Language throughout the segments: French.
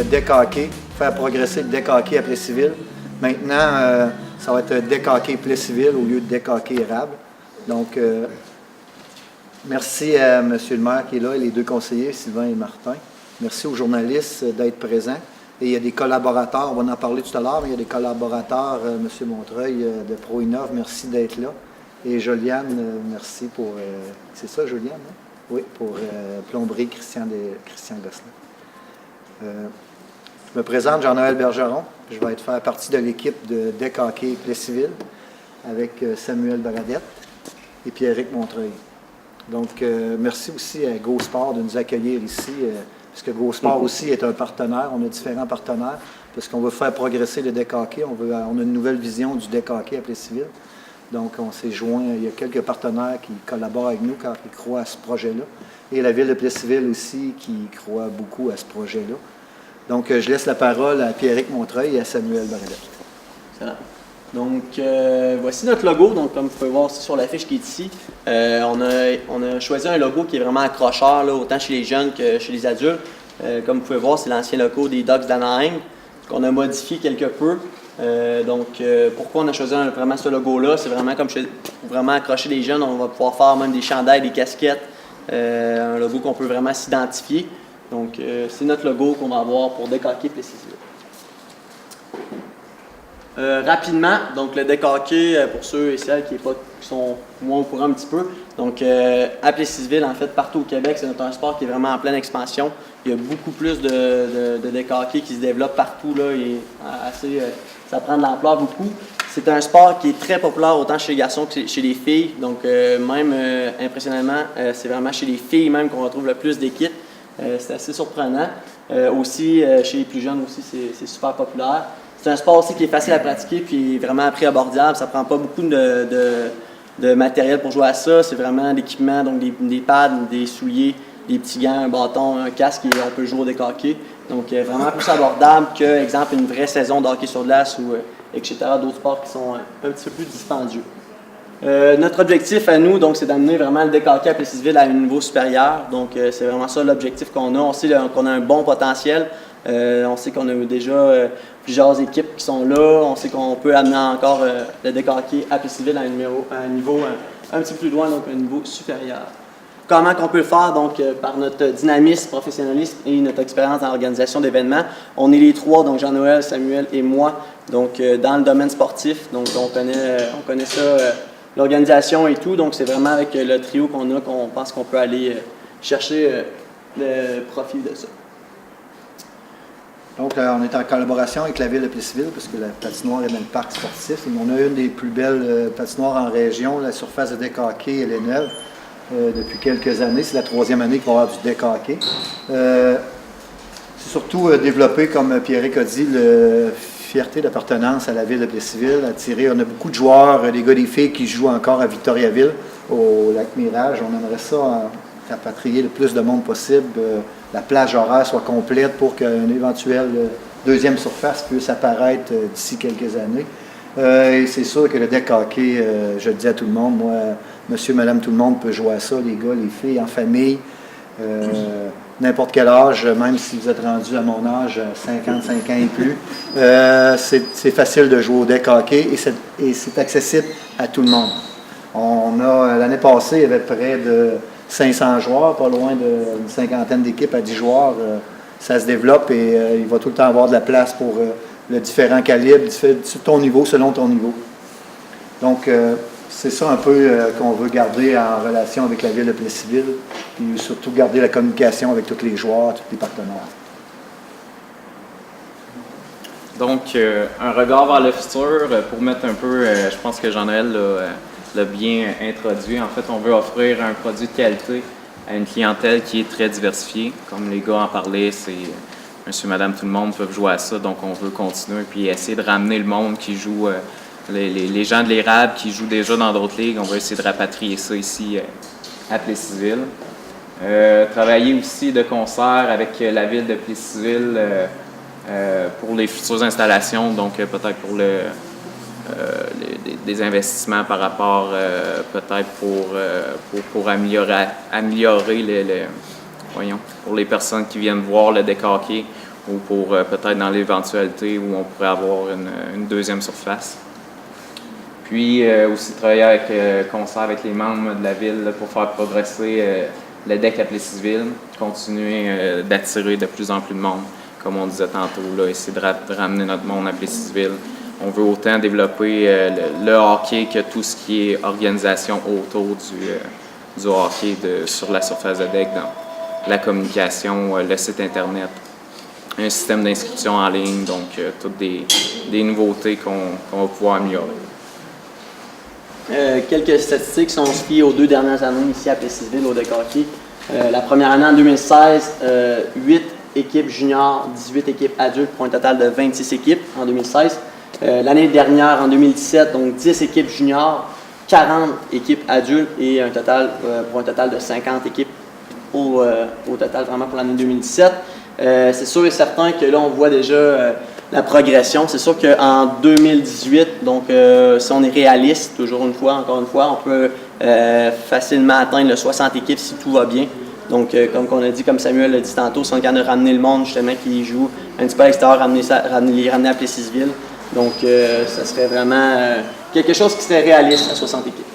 deck hockey, faire progresser le deck hockey à Plessisville. Maintenant, ça va être deck hockey Plessisville au lieu de deck hockey érable. Donc, merci à M. le maire qui est là et les deux conseillers, Sylvain et Martin. Merci aux journalistes d'être présents. Et il y a des collaborateurs, on va en parler tout à l'heure, mais il y a des collaborateurs, M. Montreuil de ProInnov, merci d'être là. Et Juliane, merci pour... c'est ça, Juliane? Hein? Oui, pour plomberie Christian Gosselin. Je me présente, Jean-Noël Bergeron. Je vais faire partie de l'équipe de deck hockey Plessisville avec Samuel Baradette et Pierrick Montreuil. Donc, merci aussi à GoSport de nous accueillir ici, parce que GoSport aussi est un partenaire. On a différents partenaires, parce qu'on veut faire progresser le deck hockey. On a une nouvelle vision du deck hockey à Plessisville. Donc, on s'est joint. Il y a quelques partenaires qui collaborent avec nous car ils croient à ce projet-là. Et la ville de Plessisville aussi qui croit beaucoup à ce projet-là. Donc, je laisse la parole à Pierrick Montreuil et à Samuel Baradette. Excellent. Donc, voici notre logo. Donc, comme vous pouvez voir aussi sur l'affiche qui est ici, on a choisi un logo qui est vraiment accrocheur, là, autant chez les jeunes que chez les adultes. Comme vous pouvez voir, c'est l'ancien logo des Ducks d'Anaheim, qu'on a modifié quelque peu. Pourquoi on a choisi vraiment ce logo-là? C'est vraiment comme pour vraiment accrocher les jeunes. On va pouvoir faire même des chandails, des casquettes, un logo qu'on peut vraiment s'identifier. Donc, c'est notre logo qu'on va avoir pour deck hockey Plessisville. Rapidement, donc le deck hockey, pour ceux et celles qui sont moins au courant un petit peu, donc à Plessisville, en fait, partout au Québec, c'est un sport qui est vraiment en pleine expansion. Il y a beaucoup plus de deck hockey qui se développe partout, là, et ça prend de l'ampleur beaucoup. C'est un sport qui est très populaire autant chez les garçons que chez les filles, donc même impressionnellement, c'est vraiment chez les filles même qu'on retrouve le plus d'équipes. C'est assez surprenant. Aussi, chez les plus jeunes aussi, c'est super populaire. C'est un sport aussi qui est facile à pratiquer puis vraiment à prix abordable. Ça prend pas beaucoup de matériel pour jouer à ça. C'est vraiment l'équipement, donc des pads, des souliers, des petits gants, un bâton, un casque et on peut jouer au deck hockey. Donc vraiment plus abordable que, exemple, une vraie saison de hockey sur glace ou etc. D'autres sports qui sont un petit peu plus dispendieux. Notre objectif à nous, donc, c'est d'amener vraiment le deck hockey à Plessisville à un niveau supérieur. Donc, c'est vraiment ça l'objectif qu'on a. On sait qu'on a un bon potentiel. On sait qu'on a déjà plusieurs équipes qui sont là. On sait qu'on peut amener encore le deck hockey à Plessisville à un niveau un petit peu plus loin, donc un niveau supérieur. Comment qu'on peut le faire? Donc, par notre dynamisme, professionnalisme et notre expérience dans l'organisation d'événements. On est les trois, donc Jean-Noël, Samuel et moi, donc dans le domaine sportif. Donc, on connaît ça, l'organisation et tout. Donc, c'est vraiment avec le trio qu'on pense qu'on peut aller chercher le profit de ça. Donc, on est en collaboration avec la ville de Plessisville, parce que la patinoire est dans le parc sportif. On a une des plus belles patinoires en région. La surface de deck hockey, elle est neuve depuis quelques années. C'est la 3e année qu'on va avoir du deck hockey. C'est surtout développé, comme Pierrick a dit, la fierté d'appartenance à la ville de Plessisville. On a beaucoup de joueurs, des gars et des filles qui jouent encore à Victoriaville, au lac Mirage. On aimerait ça rapatrier le plus de monde possible. La plage horaire soit complète pour qu'une éventuelle deuxième surface puisse apparaître d'ici quelques années. Et c'est sûr que le deck hockey, je le dis à tout le monde, moi, monsieur, madame, tout le monde peut jouer à ça, les gars, les filles, en famille, n'importe quel âge, même si vous êtes rendu à mon âge, 55 ans et plus. C'est facile de jouer au deck hockey et c'est accessible à tout le monde. L'année passée, il y avait près de 500 joueurs, pas loin d'une cinquantaine d'équipes à 10 joueurs. Ça se développe et il va tout le temps avoir de la place pour le différent calibre, ton niveau, selon ton niveau. Donc, c'est ça un peu qu'on veut garder en relation avec la ville de Plessisville, et surtout garder la communication avec tous les joueurs, tous les partenaires. Donc, un regard vers le futur, pour mettre un peu, je pense que Jean-Noël l'a bien introduit. En fait, on veut offrir un produit de qualité à une clientèle qui est très diversifiée. Comme les gars en parlaient, c'est monsieur, madame, tout le monde peuvent jouer à ça. Donc, on veut continuer puis essayer de ramener le monde qui joue, les gens de l'érable qui jouent déjà dans d'autres ligues. On va essayer de rapatrier ça ici à Plessisville. Travailler aussi de concert avec la ville de Plessisville pour les futures installations. Donc, peut-être pour des investissements par rapport peut-être pour améliorer pour les personnes qui viennent voir le deck hockey ou pour peut-être dans l'éventualité où on pourrait avoir une deuxième surface. Puis aussi travailler avec concert avec les membres de la ville là, pour faire progresser le deck à Plessisville, continuer d'attirer de plus en plus de monde, comme on disait tantôt, là, essayer de ramener notre monde à Plessisville. On veut autant développer le hockey que tout ce qui est organisation autour du hockey sur la surface de deck, dans la communication, le site Internet, un système d'inscription en ligne, donc toutes des nouveautés qu'on va pouvoir améliorer. Quelques statistiques, si on se fie aux 2 dernières années ici à Plessisville, au deck hockey. La première année en 2016, 8 équipes juniors, 18 équipes adultes pour un total de 26 équipes en 2016. L'année dernière, en 2017, donc 10 équipes juniors, 40 équipes adultes et pour un total de 50 équipes au total vraiment pour l'année 2017. C'est sûr et certain que là, on voit déjà la progression. C'est sûr qu'en 2018, donc si on est réaliste, encore une fois, on peut facilement atteindre le 60 équipes si tout va bien. Donc, comme Samuel l'a dit tantôt, si on est capable de ramener le monde justement qui joue un petit peu à l'extérieur, les ramener à Plessisville. Donc, ça serait vraiment quelque chose qui serait réaliste à 60 équipes.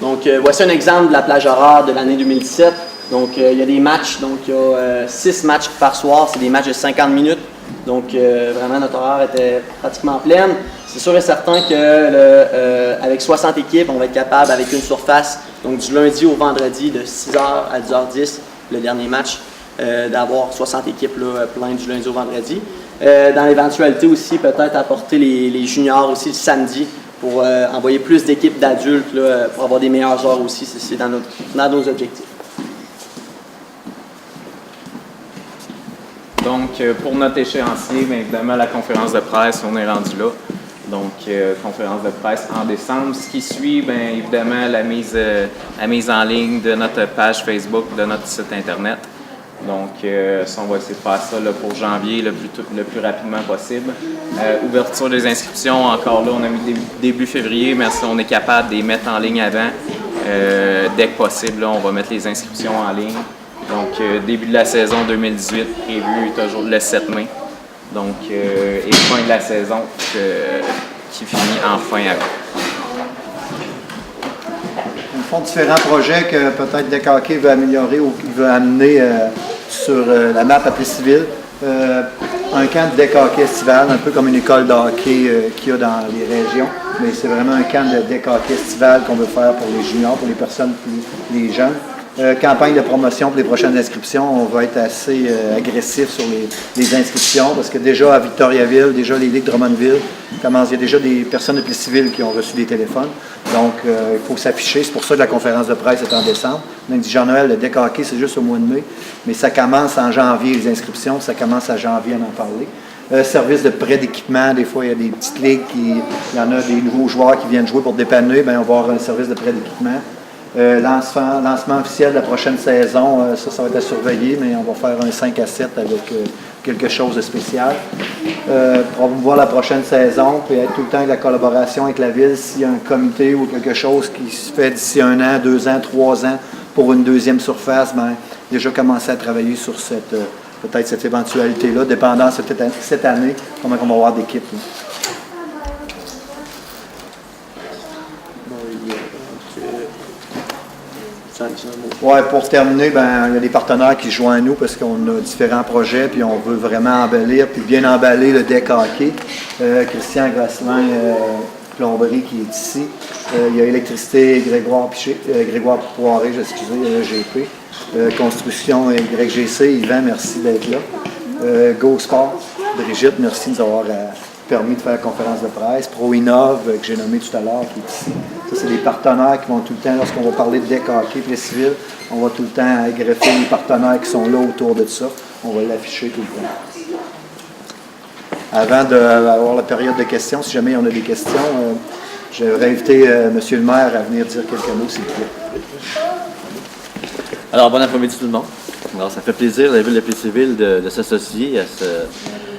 Donc, voici un exemple de la plage horaire de l'année 2017. Donc, il y a des matchs. Donc, il y a 6 matchs par soir. C'est des matchs de 50 minutes. Donc, vraiment, notre horaire était pratiquement pleine. C'est sûr et certain que avec 60 équipes, on va être capable, avec une surface, donc du lundi au vendredi, de 6h à 10h10, le dernier match, d'avoir 60 équipes là, pleines du lundi au vendredi. Dans l'éventualité aussi, peut-être apporter les juniors aussi le samedi pour envoyer plus d'équipes d'adultes là, pour avoir des meilleures heures aussi. C'est dans nos objectifs. Donc, pour notre échéancier, bien évidemment, la conférence de presse, on est rendu là. Donc, conférence de presse en décembre. Ce qui suit, bien évidemment, la mise en ligne de notre page Facebook, de notre site Internet. Donc, ça, on va essayer de faire ça là, pour janvier le plus rapidement possible. Ouverture des inscriptions, encore là, on a mis début février, mais si on est capable de les mettre en ligne avant, dès que possible, là, on va mettre les inscriptions en ligne. Donc, début de la saison 2018, prévu toujours le 7 mai. Donc, et fin de la saison qui finit en fin avril. Ils font différents projets que peut-être Deck Hockey veut améliorer ou qu'il veut amener sur la map à Plessisville. Un camp de Deck Hockey estival, un peu comme une école de hockey qu'il y a dans les régions. Mais c'est vraiment un camp de Deck Hockey estival qu'on veut faire pour les juniors, pour les personnes les jeunes. Campagne de promotion pour les prochaines inscriptions. On va être assez agressif sur les inscriptions parce que déjà à Victoriaville, déjà les ligues de Drummondville, il y a déjà des personnes de Plessisville qui ont reçu des téléphones. Donc, il faut s'afficher. C'est pour ça que la conférence de presse est en décembre. On a dit Jean-Noël, le Deck Hockey, c'est juste au mois de mai. Mais ça commence en janvier, les inscriptions. Ça commence à janvier, à en parler. Service de prêt d'équipement. Des fois, il y a des petites ligues, il y en a des nouveaux joueurs qui viennent jouer pour dépanner. Bien, on va avoir un service de prêt d'équipement. Lancement officiel de la prochaine saison, ça va être à surveiller, mais on va faire un 5 à 7 avec quelque chose de spécial. Promouvoir la prochaine saison, puis être tout le temps avec la collaboration avec la ville, s'il y a un comité ou quelque chose qui se fait d'ici 1 an, 2 ans, 3 ans pour une deuxième surface, bien, déjà commencer à travailler sur peut-être cette éventualité-là, dépendant cette année, comment on va avoir d'équipe. Oui, pour terminer, ben, il y a des partenaires qui se joignent à nous parce qu'on a différents projets puis on veut vraiment embellir puis bien emballer le Deck Hockey. Christian Grosselin, plomberie qui est ici. Il y a Électricité, Grégoire Poiré, GP. Construction YGC, Yvan, merci d'être là. Go Sport, Brigitte, merci de nous avoir permis de faire la conférence de presse. ProInnov, que j'ai nommé tout à l'heure, qui est ici. Ça, c'est des partenaires qui vont tout le temps, lorsqu'on va parler de Deck Hockey Plessisville, on va tout le temps greffer les partenaires qui sont là autour de ça. On va l'afficher tout le temps. Avant d'avoir la période de questions, si jamais il y en a des questions, j'aimerais inviter M. le maire à venir dire quelques mots, s'il vous plaît. Alors, bon après-midi tout le monde. Alors, ça fait plaisir, la ville de Plessisville, de s'associer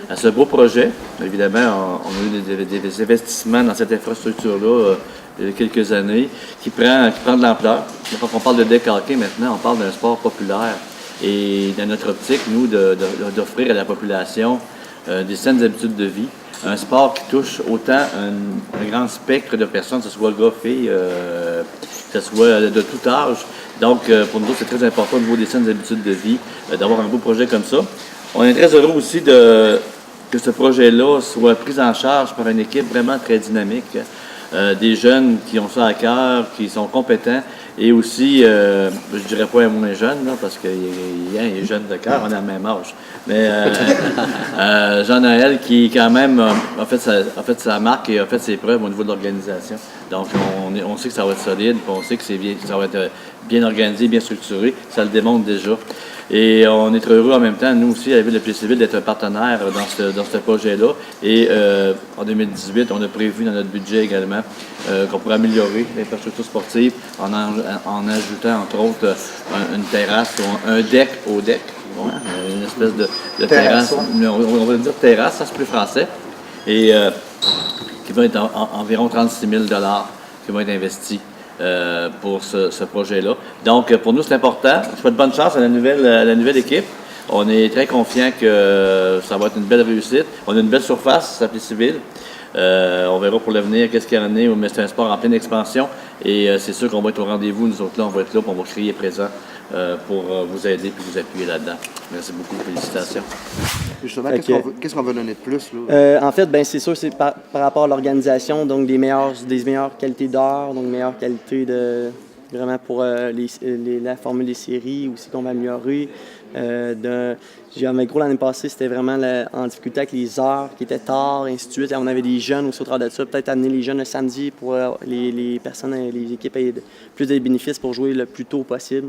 à ce beau projet. Évidemment, on a eu des investissements dans cette infrastructure-là il y a quelques années qui prend de l'ampleur. Quand on parle de Deck Hockey maintenant, on parle d'un sport populaire et dans notre optique, nous, d'offrir à la population des saines habitudes de vie. Un sport qui touche autant un grand spectre de personnes, que ce soit gars, filles, que ce soit de tout âge. Donc, pour nous, c'est très important au niveau des saines habitudes de vie d'avoir un beau projet comme ça. On est très heureux aussi que ce projet-là soit pris en charge par une équipe vraiment très dynamique. Des jeunes qui ont ça à cœur, qui sont compétents, et aussi, je dirais pas un moins jeune, là, parce qu'il est jeune de cœur, on a le même âge, mais Jean-Noël qui quand même a fait sa marque et a fait ses preuves au niveau de l'organisation. Donc on sait que ça va être solide, puis on sait que ça va être bien organisé, bien structuré, ça le démontre déjà. Et on est très heureux en même temps, nous aussi, à la Ville de Plessisville, d'être un partenaire dans ce projet-là. Et en 2018, on a prévu dans notre budget également qu'on pourrait améliorer l'infrastructure sportive en ajoutant, entre autres, une terrasse ou un deck au deck. Ouais, une espèce de terrasse. On va dire terrasse, ça c'est plus français. Et qui va être environ 36 000 $ qui vont être investis pour ce projet-là. Donc, pour nous, c'est important. Je souhaite bonne chance à la nouvelle équipe. On est très confiants que ça va être une belle réussite. On a une belle surface à Plessisville. On verra pour l'avenir qu'est-ce qu'il y en est, mais c'est un sport en pleine expansion et c'est sûr qu'on va être au rendez-vous. Nous autres, là, on va être là, puis on va crier présent pour vous aider et vous appuyer là-dedans. Merci beaucoup. Félicitations. Justement, qu'est-ce qu'on veut donner de plus, là? En fait, c'est sûr, c'est par rapport à l'organisation, donc des meilleures qualités d'heures, donc meilleure qualité vraiment pour la formule des séries aussi qu'on va améliorer. Gros, l'année passée, c'était vraiment en difficulté avec les heures qui étaient tard, et ainsi de suite. On avait des jeunes aussi au travers de ça. Peut-être amener les jeunes le samedi pour les personnes, les équipes aient plus de bénéfices pour jouer le plus tôt possible.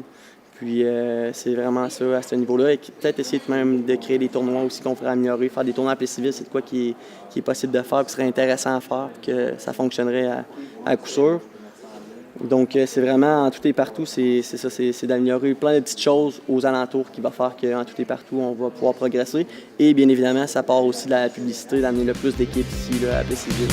Puis c'est vraiment ça à ce niveau-là. Et peut-être essayer même de créer des tournois aussi qu'on ferait améliorer. Faire des tournois à Plessisville, c'est de quoi qui est possible de faire, qui serait intéressant à faire, que ça fonctionnerait à coup sûr. Donc, c'est vraiment en tout et partout, c'est ça, c'est d'améliorer plein de petites choses aux alentours qui va faire qu'en tout et partout, on va pouvoir progresser. Et bien évidemment, ça part aussi de la publicité, d'amener le plus d'équipes ici là, à Plessisville.